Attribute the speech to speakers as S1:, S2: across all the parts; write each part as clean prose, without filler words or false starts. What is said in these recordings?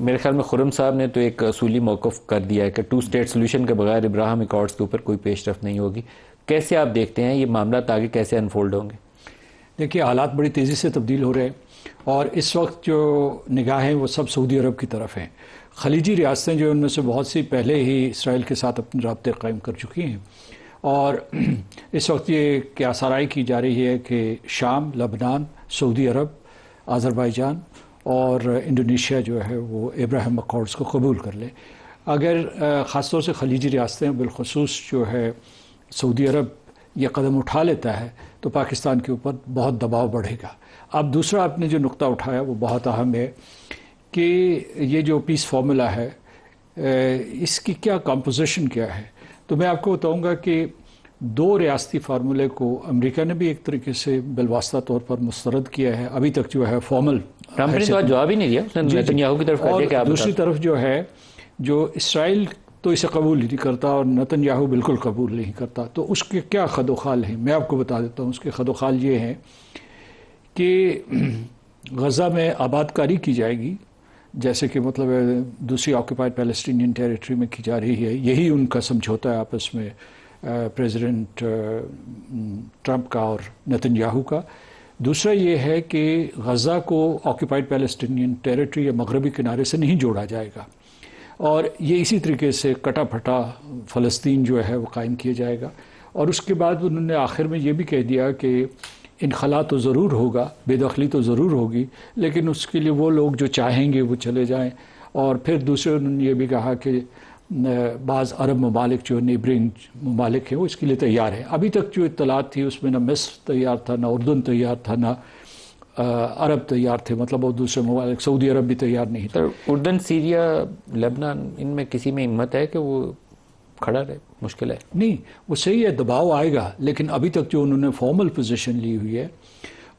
S1: میرے خیال میں خرم صاحب نے تو ایک اصولی موقف کر دیا ہے کہ 2 اسٹیٹ سولوشن کے بغیر ابراہیم ایکارڈز کے اوپر کوئی پیش رفت نہیں ہوگی. کیسے آپ دیکھتے ہیں یہ معاملات آگے کیسے انفولڈ ہوں گے؟
S2: دیکھیے حالات بڑی تیزی سے تبدیل ہو رہے ہیں اور اس وقت جو نگاہیں وہ سب سعودی عرب کی طرف ہیں. خلیجی ریاستیں جو ان میں سے بہت سی پہلے ہی اسرائیل کے ساتھ اپنے رابطے قائم کر چکی ہیں اور اس وقت یہ کیا سرائی کی جا رہی ہے کہ شام، لبنان، سعودی عرب، آذربائیجان اور انڈونیشیا جو ہے وہ ابراہیم ایکارڈز کو قبول کر لے. اگر خاص طور سے خلیجی ریاستیں بالخصوص جو ہے سعودی عرب یہ قدم اٹھا لیتا ہے تو پاکستان کے اوپر بہت دباؤ بڑھے گا. اب دوسرا آپ نے جو نقطہ اٹھایا وہ بہت اہم ہے کہ یہ جو پیس فارمولا ہے اس کی کیا کمپوزیشن کیا ہے. تو میں آپ کو بتاؤں گا کہ 2 ریاستی فارمولے کو امریکہ نے بھی ایک طریقے سے بالواسطہ طور پر مسترد کیا ہے. ابھی تک جو ہے فارمل
S1: ٹرمپ نے تو جواب ہی نہیں دیا، اس نے نتنیاہو کی طرف کر دیا کہ آپ
S2: دوسری طرف جو ہے جو اسرائیل تو اسے قبول نہیں کرتا اور نتنیاہو بالکل قبول نہیں کرتا. تو اس کے کیا خد و خال ہیں میں آپ کو بتا دیتا ہوں. اس کے خد و خال یہ ہیں کہ غزہ میں آباد کاری کی جائے گی جیسے کہ مطلب دوسری آکوپائڈ پیلسٹینین ٹیریٹری میں کی جا رہی ہے. یہی ان کا سمجھوتا ہے آپس میں پریزیڈنٹ ٹرمپ کا اور نتنیاہو کا. دوسرا یہ ہے کہ غزہ کو آکوپائڈ پیلسٹینین ٹیریٹری یا مغربی کنارے سے نہیں جوڑا جائے گا اور یہ اسی طریقے سے کٹا پھٹا فلسطین جو ہے وہ قائم کیا جائے گا. اور اس کے بعد انہوں نے آخر میں یہ بھی کہہ دیا کہ انخلا تو ضرور ہوگا، بے دخلی تو ضرور ہوگی، لیکن اس کے لیے وہ لوگ جو چاہیں گے وہ چلے جائیں. اور پھر دوسرے انہوں نے یہ بھی کہا کہ بعض عرب ممالک جو نیبرنگ ممالک ہیں وہ اس کے لیے تیار ہیں. ابھی تک جو اطلاعات تھی اس میں نہ مصر تیار تھا، نہ اردن تیار تھا، نہ عرب تیار تھے، مطلب اور دوسرے ممالک سعودی عرب بھی تیار نہیں تھا.
S1: اردن، سیریا، لبنان، ان میں کسی میں ہمت ہے کہ وہ کھڑا رہے؟ مشکل ہے.
S2: نہیں، وہ صحیح ہے، دباؤ آئے گا، لیکن ابھی تک جو انہوں نے فارمل پوزیشن لی ہوئی ہے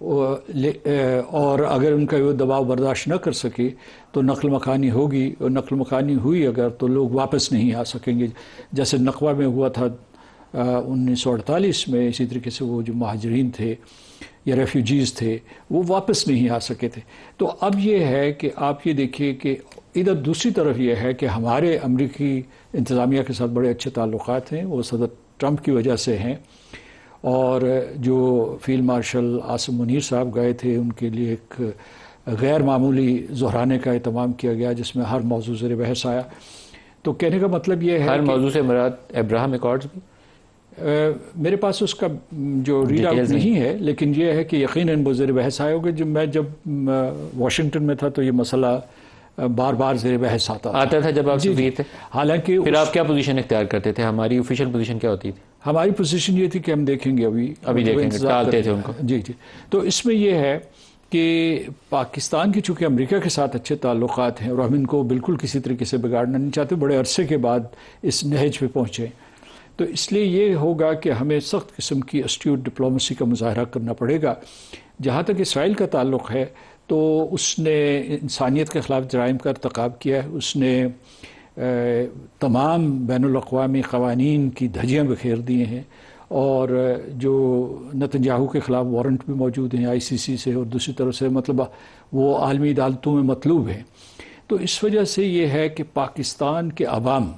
S2: اور اگر ان کا وہ دباؤ برداشت نہ کر سکے تو نقل مکانی ہوگی، اور نقل مکانی ہوئی اگر تو لوگ واپس نہیں آ سکیں گے. جیسے نقبہ میں ہوا تھا 1948 میں، اسی طریقے سے وہ جو مہاجرین تھے یا ریفیوجیز تھے وہ واپس نہیں آ سکے تھے. تو اب یہ ہے کہ آپ یہ دیکھیے کہ ادھر دوسری طرف یہ ہے کہ ہمارے امریکی انتظامیہ کے ساتھ بڑے اچھے تعلقات ہیں، وہ صدر ٹرمپ کی وجہ سے ہیں. اور جو فیلڈ مارشل عاصم منیر صاحب گئے تھے ان کے لیے ایک غیر معمولی ظہرانے کا اہتمام کیا گیا جس میں ہر موضوع زیر بحث آیا. تو کہنے کا مطلب یہ ہے
S1: ہر موضوع سے مراد ابراہیم ایکارڈز بھی؟
S2: میرے پاس اس کا جو ریڈ آؤٹ نہیں ہے، لیکن یہ ہے کہ یقیناً وہ زیر بحث آئے ہوگے. جب واشنگٹن میں تھا تو یہ مسئلہ بار بار زیر بحث آتا تھا
S1: جب آپ سفیر تھے.
S2: حالانکہ
S1: پھر آپ کیا پوزیشن اختیار کرتے تھے؟ ہماری آفیشیل پوزیشن کیا ہوتی تھی؟
S2: ہماری پوزیشن یہ تھی کہ ہم دیکھیں گے، ابھی
S1: دیکھیں گے، ٹالتے تھے ان کو.
S2: جی. تو اس میں یہ ہے کہ پاکستان کی چونکہ امریکہ کے ساتھ اچھے تعلقات ہیں اور ہم ان کو بالکل کسی طریقے سے بگاڑنا نہیں چاہتے، بڑے عرصے کے بعد اس نہج پہ پہنچے، تو اس لیے یہ ہوگا کہ ہمیں سخت قسم کی اسٹیوٹ ڈپلومیسی کا مظاہرہ کرنا پڑے گا. جہاں تک اسرائیل کا تعلق ہے تو اس نے انسانیت کے خلاف جرائم کا ارتکاب کیا ہے. اس نے تمام بین الاقوامی قوانین کی دھجیاں بکھیر دیے ہیں اور جو نتنیاہو کے خلاف وارنٹ بھی موجود ہیں ICC سے اور دوسری طرف سے مطلب وہ عالمی عدالتوں میں مطلوب ہیں. تو اس وجہ سے یہ ہے کہ پاکستان کے عوام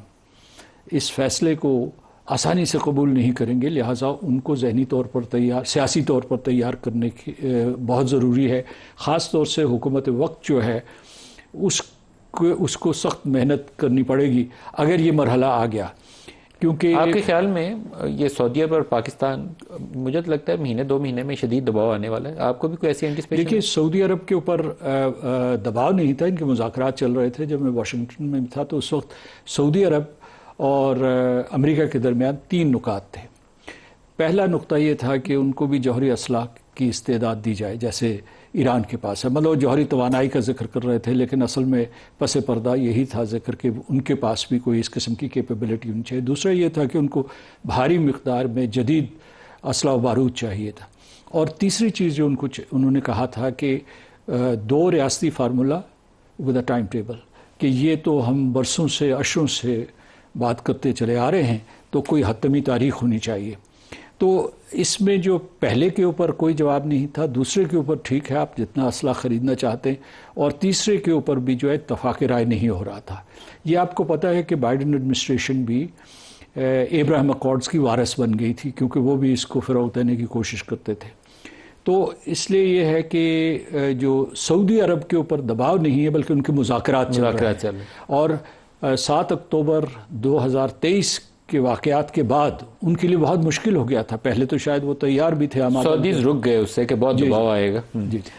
S2: اس فیصلے کو آسانی سے قبول نہیں کریں گے، لہٰذا ان کو ذہنی طور پر سیاسی طور پر تیار کرنے کی بہت ضروری ہے. خاص طور سے حکومت وقت جو ہے اس کو سخت محنت کرنی پڑے گی اگر یہ مرحلہ آ گیا. کیونکہ
S1: آپ کے خیال میں یہ سعودیہ پر پاکستان، مجھے تو لگتا ہے 1-2 مہینے میں شدید دباؤ آنے والا ہے، آپ کو بھی کوئی ایسی اینٹیسپیشن؟
S2: دیکھیے سعودی عرب کے اوپر دباؤ نہیں تھا، ان کے مذاکرات چل رہے تھے. جب میں واشنگٹن میں تھا تو اس وقت سعودی عرب اور امریکہ کے درمیان 3 نکات تھے. پہلا نقطہ یہ تھا کہ ان کو بھی جوہری اسلحہ کی استعداد دی جائے جیسے ایران کے پاس ہے. مطلب جوہری توانائی کا ذکر کر رہے تھے لیکن اصل میں پس پردہ یہی تھا ذکر کہ ان کے پاس بھی کوئی اس قسم کی کیپیبلٹی ہونی چاہیے. دوسرا یہ تھا کہ ان کو بھاری مقدار میں جدید اسلحہ و بارود چاہیے تھا. اور تیسری چیز جو انہوں نے کہا تھا کہ 2 ریاستی formula with a time table, کہ یہ تو ہم برسوں سے عشروں سے بات کرتے چلے آ رہے ہیں، تو کوئی حتمی تاریخ ہونی چاہیے. تو اس میں جو پہلے کے اوپر کوئی جواب نہیں تھا، دوسرے کے اوپر ٹھیک ہے آپ جتنا اسلحہ خریدنا چاہتے ہیں، اور تیسرے کے اوپر بھی جو ہے اتفاق رائے نہیں ہو رہا تھا۔ یہ آپ کو پتہ ہے کہ بائیڈن ایڈمنسٹریشن بھی ابراہیم اکارڈز کی وارث بن گئی تھی، کیونکہ وہ بھی اس کو فروغ دینے کی کوشش کرتے تھے۔ تو اس لیے یہ ہے کہ جو سعودی عرب کے اوپر دباؤ نہیں ہے بلکہ ان کے مذاکرات چل رہے ہیں، اور 7 اکتوبر 2023 کے واقعات کے بعد ان کے لیے بہت مشکل ہو گیا تھا۔ پہلے تو شاید وہ تیار بھی تھے،
S1: سعودیز رک گئے اس سے کہ بہت دباؤ آئے گا۔
S2: جی